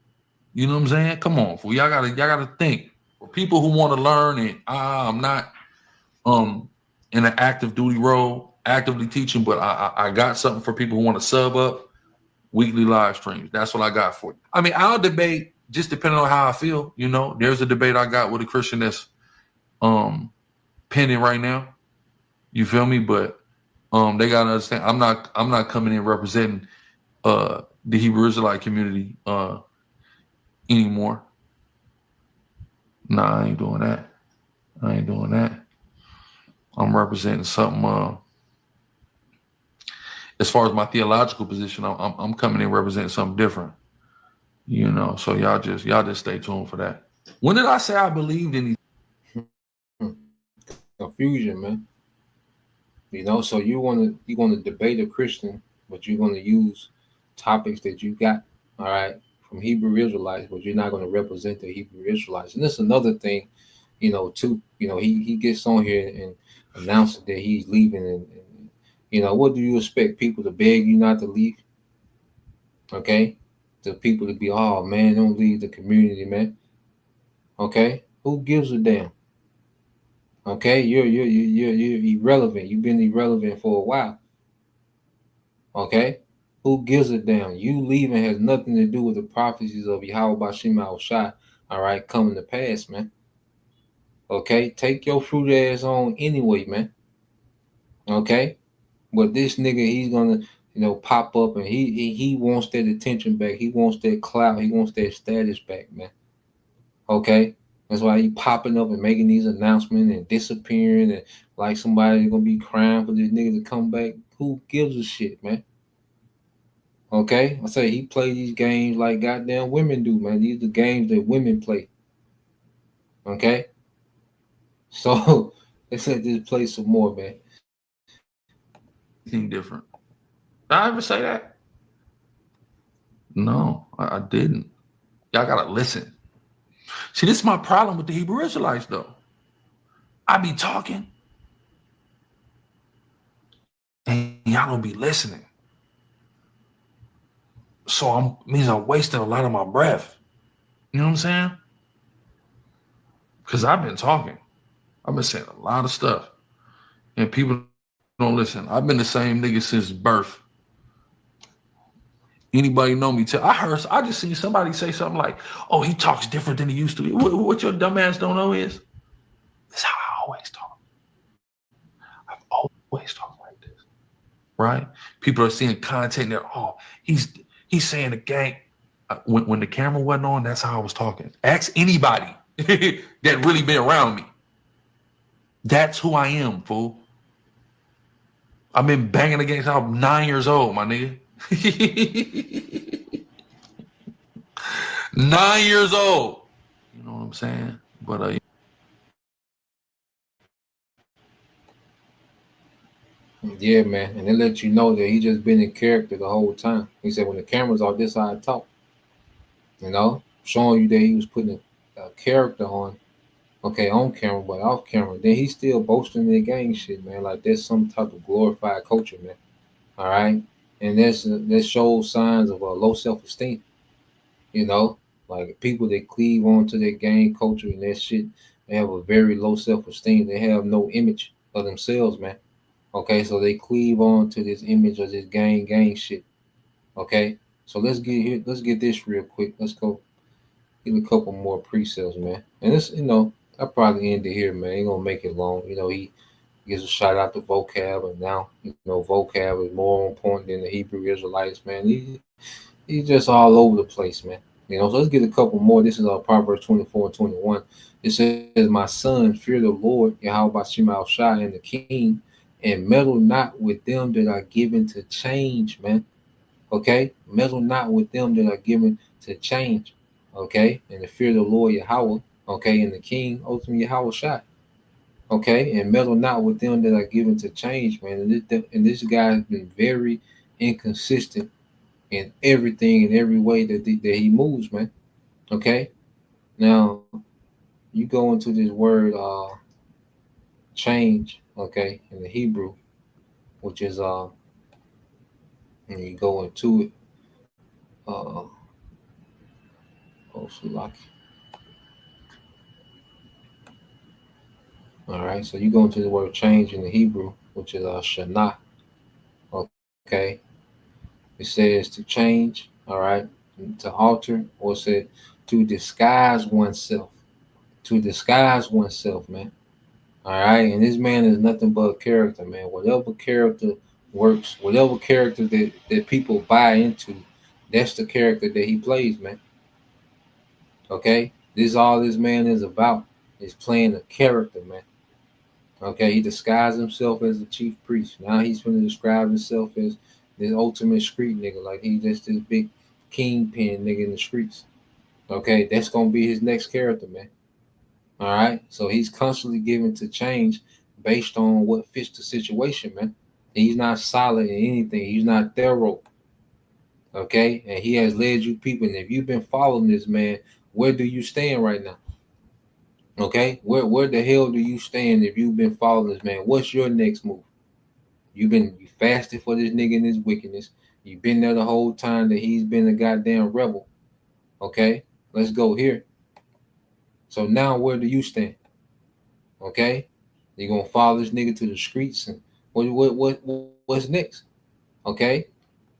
You know what I'm saying? Come on, fool. Y'all gotta think. For people who want to learn, and I'm not in an active duty role, actively teaching, but I got something for people who want to sub up weekly live streams. That's what I got for you. I mean, I'll debate just depending on how I feel. There's a debate I got with a Christian that's pending right now. You feel me? But they gotta understand I'm not coming in representing the Hebrew Israelite community anymore. Nah, I ain't doing that. I'm representing something as far as my theological position, I'm coming in representing something different. So y'all just stay tuned for that. When did I say I believed in these? Confusion, man. So you want to debate a Christian, but you're going to use topics that you got, all right, from Hebrew Israelites, but you're not going to represent the Hebrew Israelites. And this is another thing, too. He gets on here and announces that he's leaving, and what do you expect people to beg you not to leave? Okay, the people to be, oh man, don't leave the community, man. Okay, who gives a damn? Okay, you're irrelevant. You've been irrelevant for a while. Okay, who gives a damn? You leaving has nothing to do with the prophecies of Yahweh Bashim Al Shai. All right, coming to pass, man. Okay, take your fruit ass on anyway, man. Okay, but this nigga, he's gonna pop up, and he wants that attention back. He wants that clout. He wants that status back, man. Okay. That's why he popping up and making these announcements and disappearing, and like somebody's gonna be crying for this nigga to come back. Who gives a shit, man? Okay, I say he play these games like goddamn women do, man. These are games that women play. Okay, so let's let this play some more, man. Anything different? Did I ever say that? No, I didn't. Y'all gotta listen. See, this is my problem with the Hebrew Israelites, though. I be talking, and y'all don't be listening. So means I'm wasting a lot of my breath. You know what I'm saying? Because I've been talking. I've been saying a lot of stuff, and people don't listen. I've been the same nigga since birth. Anybody know me? I just seen somebody say something like, "Oh, he talks different than he used to." What your dumb ass don't know is this how I always talk. I've always talked like this, right? People are seeing content. They're he's saying the gang. When the camera wasn't on, that's how I was talking. Ask anybody that really been around me. That's who I am, fool. I've been banging against. I'm 9 years old, my nigga. 9 years old. You know what I'm saying? But Yeah, man. And they let you know that he just been in character the whole time. He said when the camera's off, this how I talk. You know, showing you that he was putting a character on, okay, on camera, but off camera. Then he's still boasting the gang shit, man. Like there's some type of glorified culture, man. All right, and that shows signs of a low self-esteem. You know, like people that cleave onto their gang culture and that shit, they have a very low self-esteem. They have no image of themselves, man. Okay, so they cleave on to this image of this gang shit. Okay, so let's get here. Let's get this real quick. Let's go get a couple more pre-sales, man. And this, I probably end it here, man. Ain't gonna make it long. He gives a shout out to vocab, and now vocab is more on point than the Hebrew Israelites, man. He's just all over the place, man. So let's get a couple more. This is Proverbs 24 and 21. It says, "My son, fear the Lord, Yahweh Shema Shai, and the King, and meddle not with them that are given to change," man. Okay, meddle not with them that are given to change. Okay, and the fear of the Lord Yahweh. Okay, and the King, ultimately Yahweh Shai. Okay, and meddle not with them that are given to change, man. And this guy has been very inconsistent in everything, in every way that he moves, man. Okay, now you go into this word change, okay, in the Hebrew, which is and you go into it, also like, all right, so you go into the word change in the Hebrew, which is shana. Okay, it says to change, all right, to alter, or it said to disguise oneself. To disguise oneself, man. All right, and this man is nothing but a character, man. Whatever character works, whatever character that people buy into, that's the character that he plays, man. Okay, this is all this man is about, is playing a character, man. Okay, he disguised himself as a chief priest. Now he's going to describe himself as this ultimate street nigga, like he's just this big kingpin nigga in the streets. Okay, that's gonna be his next character, man. All right, so he's constantly given to change based on what fits the situation, man. He's not solid in anything. He's not thorough. Okay, and he has led you people. And if you've been following this man, where do you stand right now? Okay, where the hell do you stand if you've been following this man? What's your next move? You fasted for this nigga and his wickedness. You've been there the whole time that he's been a goddamn rebel. Okay, let's go here. So now where do you stand? Okay, you gonna follow this nigga to the streets, and what's next? Okay,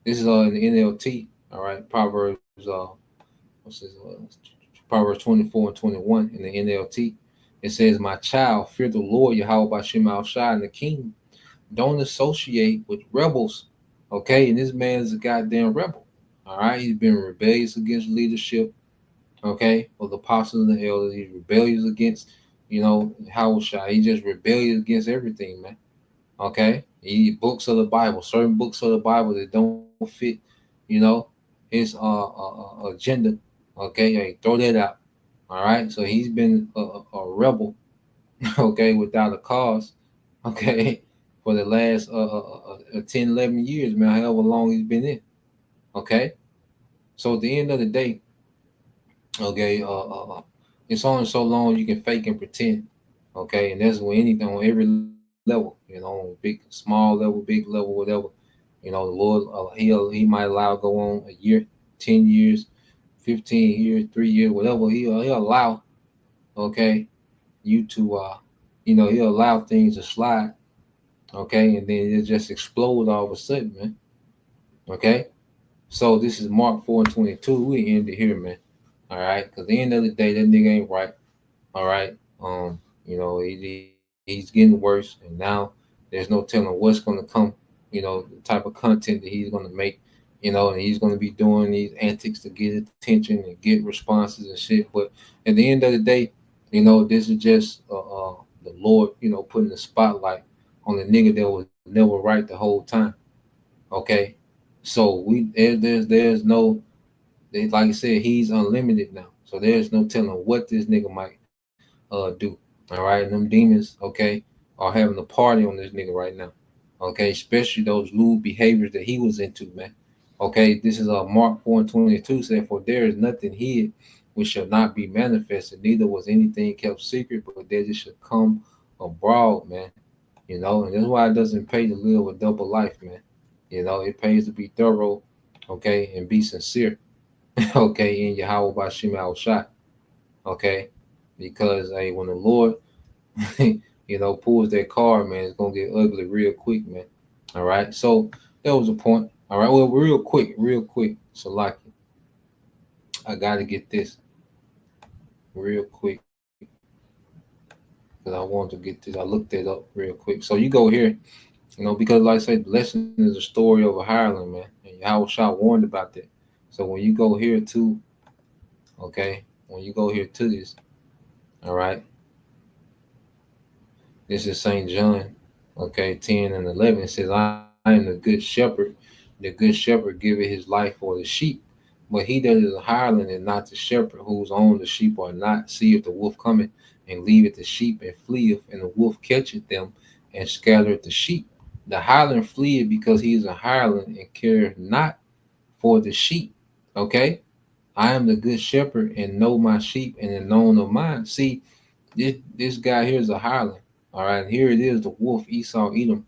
this is in the NLT. All right, Proverbs what's this? Proverbs 24 and 21 in the NLT. It says, "My child, fear the Lord Yahweh by Shema Shai, and the King. Don't associate with rebels." Okay, and this man is a goddamn rebel. All right, he's been rebellious against leadership. Okay, of the apostles and the elders. He's rebellious against, Yahweh Shai. He's just rebellious against everything, man. Okay, he books of the Bible, certain books of the Bible that don't fit, his agenda. Okay, hey, throw that out. All right, so he's been a rebel, okay, without a cause, okay, for the last 10, 11 years, man, however long he's been in. Okay, so at the end of the day, okay, it's only so long you can fake and pretend. Okay, and that's with anything on every level, big, small level, big level, whatever. The Lord, he might allow go on a year, 10 years, 15 years, 3 years, whatever. He'll allow, okay, you to, he'll allow things to slide, okay, and then it just explode all of a sudden, man. Okay, So this is Mark 4:22. We end it here, man. All right, because at the end of the day, that nigga ain't right. All right. He's getting worse, and now there's no telling what's gonna come. The type of content that he's gonna make. And he's gonna be doing these antics to get attention and get responses and shit. But at the end of the day, this is just the Lord, putting the spotlight on the nigga that was never right the whole time. Okay, so there's no, like I said, he's unlimited now. So there's no telling what this nigga might do. All right, and them demons, okay, are having a party on this nigga right now. Okay, especially those lewd behaviors that he was into, man. Okay, this is Mark 4:22 said, "For there is nothing hid which shall not be manifested, neither was anything kept secret, but that it should come abroad, man." And that's why it doesn't pay to live a double life, man. It pays to be thorough, okay, and be sincere, okay, in Yahweh Bashim Al Shai, okay, because hey, when the Lord pulls that card, man, it's gonna get ugly real quick, man. All right. So that was a point. All right. Well, real quick. So like I gotta get this real quick. Because I want to get this. I looked it up real quick. So you go here, because like I said, the lesson is a story of a hireling, man. And Yahweh Shah warned about that. So when you go here to, okay, when you go here to this, all right, this is St. John, okay, 10 and 11. It says, I am the good shepherd. The good shepherd giveth his life for the sheep. But he that is a hireling and not the shepherd, whose own the sheep are not, seeth the wolf coming, and leaveth the sheep and fleeth, and the wolf catcheth them and scattereth the sheep. The hireling fleeth because he is a hireling and careth not for the sheep. Okay? I am the good shepherd and know my sheep and am known of mine. See, this guy here is a hireling. All right, here it is, the wolf Esau Edom.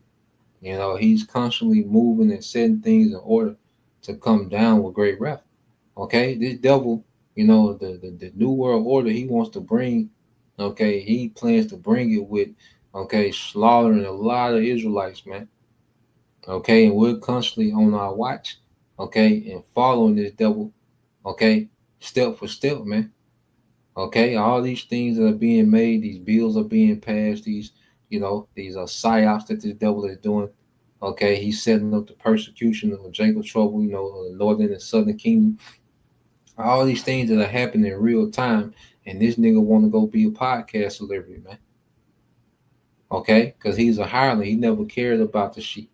He's constantly moving and setting things in order to come down with great wrath. Okay, this devil, the new world order he wants to bring, okay, he plans to bring it with, okay, slaughtering a lot of Israelites, man. Okay, and we're constantly on our watch, okay, and following this devil, okay, step for step, man. Okay, all these things that are being made, these bills are being passed, these are psyops that this devil is doing. Okay, he's setting up the persecution of Jacob trouble, the northern and southern kingdom. All these things that are happening in real time, and this nigga want to go be a podcast celebrity, man. Okay, because he's a hireling. He never cared about the sheep.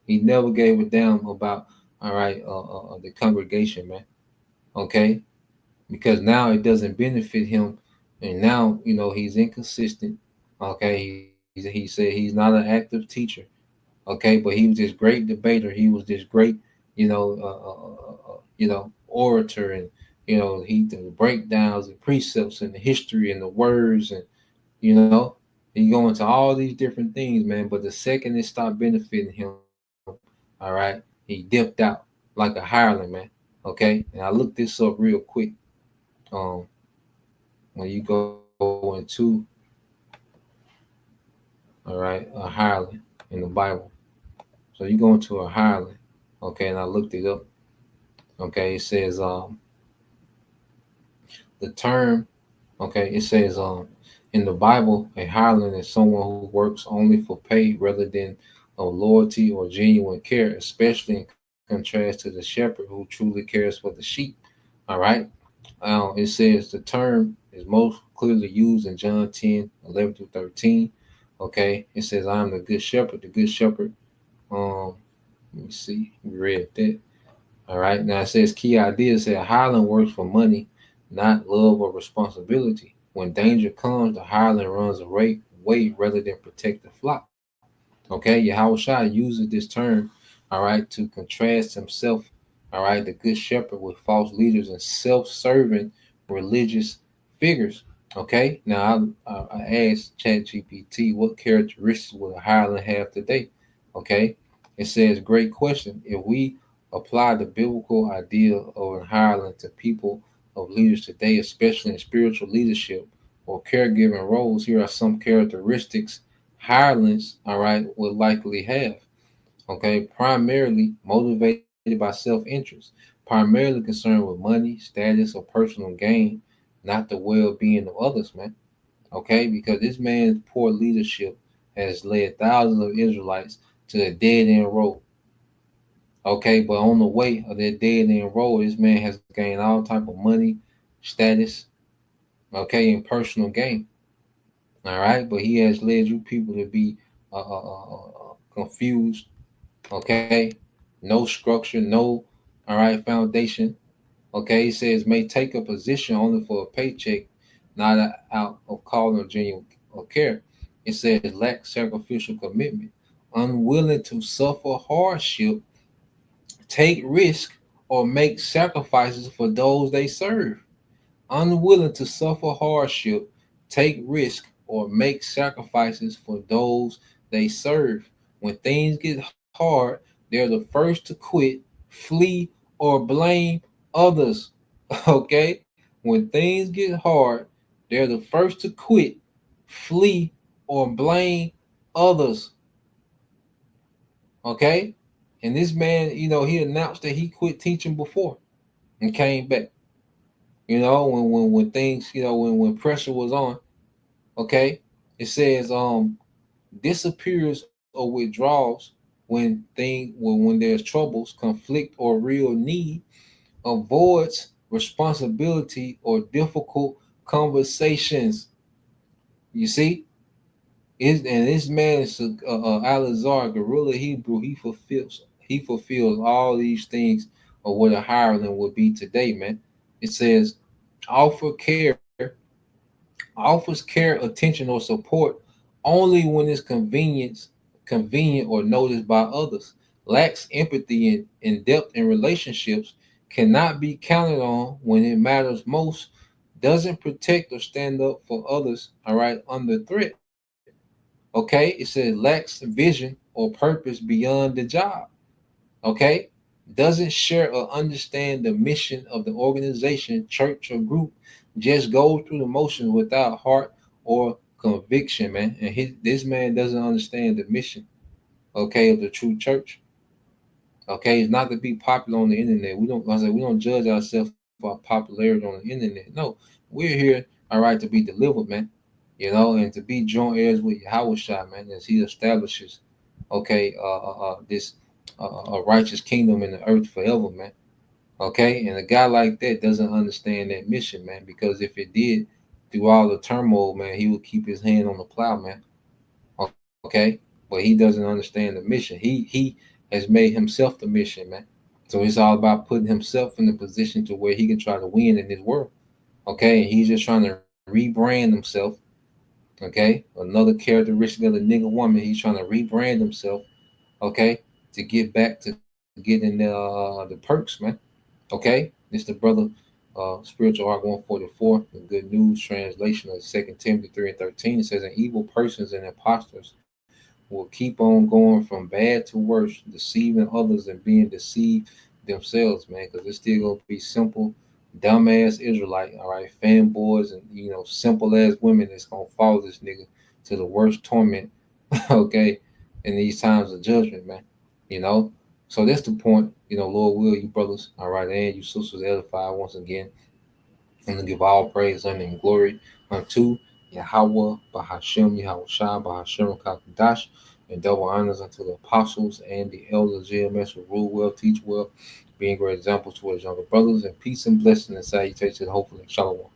He never gave a damn about, all right, the congregation, man. Okay, because now it doesn't benefit him, and now he's inconsistent. Okay, he said he's not an active teacher. Okay, but he was this great debater. He was this great, orator, and he did breakdowns and precepts and the history and the words, and you know he go into all these different things, man. But the second it stopped benefiting him, all right, he dipped out like a hireling, man. Okay, and I looked this up real quick. Um, when you go into, all right, a hireling in the Bible. So you go into a hireling, okay, and I looked it up. Okay, it says the term, okay, it says in the Bible, a hireling is someone who works only for pay rather than of loyalty or genuine care, especially in contrast to the shepherd who truly cares for the sheep. All right. It says the term is most clearly used in John 10:11-13. Okay. It says, I am the good shepherd. The good shepherd. Let me see. We read that. All right. Now it says key ideas say a hireling works for money, not love or responsibility. When danger comes, the hireling runs away rather than protect the flock. Okay. Yahweh Shai uses this term, all right, to contrast himself, all right, the good shepherd, with false leaders and self-serving religious figures. Okay. Now I asked ChatGPT what characteristics would a hireling have today? Okay. It says, great question. If we apply the biblical idea of a hireling to people of leaders today, especially in spiritual leadership or caregiving roles, here are some characteristics hirelings, all right, would likely have. Okay, primarily motivated by self-interest. primarily concerned with money, status, or personal gain, not the well-being of others, man. Okay, because this man's poor leadership has led thousands of Israelites to a dead end road. Okay, but on the way of that dead end road, this man has gained all type of money, status, okay, and personal gain. All right, but he has led you people to be confused. Okay, no structure, no all right foundation. Okay, he says may take a position only for a paycheck, not out of calling or genuine or care. It says lack sacrificial commitment, unwilling to suffer hardship, take risk, or make sacrifices for those they serve. Unwilling to suffer hardship, take risk, or make sacrifices for those they serve. When things get hard, they're the first to quit, flee, or blame others. Okay? When things get hard, they're the first to quit, flee, or blame others. Okay? And this man, he announced that he quit teaching before and came back. When things, when pressure was on, okay, it says disappears or withdraws when there's troubles, conflict, or real need, avoids responsibility or difficult conversations. You see, and this man is Alizar, Guerilla Hebrew. He fulfills all these things of what a hireling would be today, man. It says offer care, offers care, attention, or support only when it's convenient or noticed by others. Lacks empathy and in depth in relationships, cannot be counted on when it matters most, doesn't protect or stand up for others, all right, under threat. Okay, it says lacks vision or purpose beyond the job. Okay, doesn't share or understand the mission of the organization, church, or group, just goes through the motions without heart or conviction, man. And this man doesn't understand the mission, okay, of the true church. Okay, it's not to be popular on the internet. We don't judge ourselves for our popularity on the internet. No, we're here, all right, to be delivered, man. And to be joint heirs with Yahweh Shai, man, as he establishes, okay, this a righteous kingdom in the earth forever, man. Okay, and a guy like that doesn't understand that mission, man, because if it did, through all the turmoil, man, he would keep his hand on the plow, man. Okay, but he doesn't understand the mission. He has made himself the mission, man. So it's all about putting himself in the position to where he can try to win in this world. Okay, and he's just trying to rebrand himself. Okay, another characteristic of the nigga woman, he's trying to rebrand himself. Okay, to get back to getting the perks, man. Okay, it's the brother spiritual art 144, the good news translation of 2 Timothy 3 and 13. It says, and evil persons and impostors will keep on going from bad to worse, deceiving others and being deceived themselves, man, because it's still gonna be simple dumbass Israelite, all right, fanboys and simple ass women that's gonna follow this nigga to the worst torment, okay, in these times of judgment, man. You know, so that's the point. Lord will, you brothers, all right, and you sisters edify once again, and to give all praise, honor, and glory unto Yahweh, Bahashem, Yahweh Shai, Bahashem, Kakadash, and double honors unto the apostles and the elders, GMS, who rule well, teach well, being great examples to his younger brothers, and peace and blessing and salutation, hopefully, shalom.